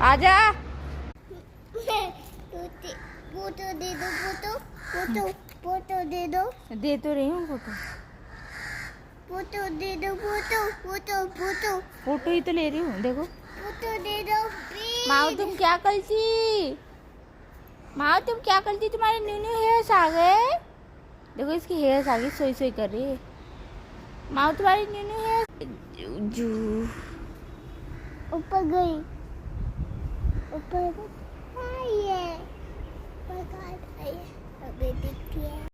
आजा। फोटो दे दो, photo photo photo दे दो। दे तो रही हूँ फोटो। फोटो दे दो, फोटो फोटो फोटो फोटो ही तो ले रही हूँ, देखो। फोटो दे दो प्लीज। माओ तुम क्या करती? माओ तुम क्या करती? तुम्हारे न्यू न्यू हेयर्स आ गए। देखो इसकी हेयर्स आ गई, सोई सोई कर रही है। माओ तुम्हारी न्यू न्यू हेयर्स। जू ऊपर गई, ऊपर आई है, ऊपर आई है, अभी दिखती है।